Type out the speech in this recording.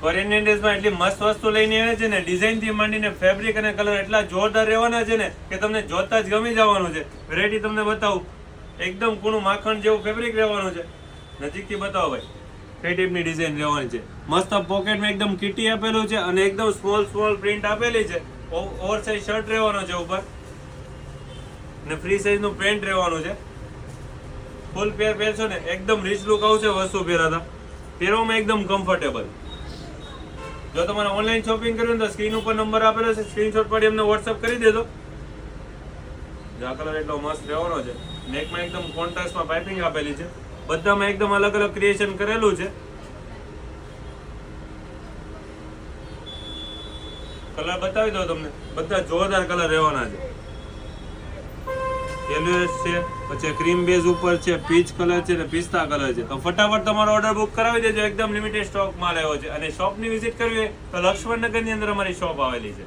Korean ડ્રેસમાં એટલી મસ્ત વસ્તુ લઈને આવે છે ને, ડિઝાઇન થી માંડીને ફેબ્રિક અને કલર એટલા જોરદાર રહેવાના છે ને કે તમને જોતા જ ગમી જવાનું છે. વેરાયટી તમને બતાવું, એકદમ કૂણું માખણ જેવું ફેબ્રિક રહેવાનું છે. નજીકથી બતાવો ભાઈ કઈ ટાઈપની ડિઝાઇન રહેવાની છે. મસ્ત પોકેટમાં એકદમ કીટી આપેલું છે અને એકદમ સ્મોલ પ્રિન્ટ આપેલી છે. ઓવરસાઇઝ શર્ટ રહેવાનો છે ઉપર ને ફ્રી સાઇઝ નું પેન્ટ રહેવાનું છે. ફૂલ પેર પહેરશો ને એકદમ રીચ લુક આવશે વસ્તુ પહેરાતા, પહેરવામાં એકદમ કમ્ફર્ટેબલ. જો તમારે ઓનલાઈન શોપિંગ કરવી તો સ્ક્રીન ઉપર નંબર આપેલો છે, સ્ક્રીનશોટ પાડી અમને વોટ્સઅપ કરી દેજો. જો આ કલર એટલો મસ્ત રહેવાનો છે. નેકમાં એકદમ કોન્ટ્રાસ્ટમાં પાઇપિંગ આપેલી છે. બધામાં એકદમ અલગ અલગ ક્રિએશન કરેલું છે. કલર બતાવી દો તમને, બધા જોરદાર કલર રહેવાના છે. યેલોઇશ છે, પછી ક્રીમ બેઝ ઉપર છે, પીચ કલર છે ને પિસ્તા કલર છે. તો ફટાફટ તમારો ઓર્ડર બુક કરાવી દેજો. એકદમ લિમિટેડ સ્ટોક માલ આવ્યો છે. અને શોપની વિઝિટ કરવી હોય તો લક્ષ્મણનગરની અંદર અમારી શોપ આવેલી છે.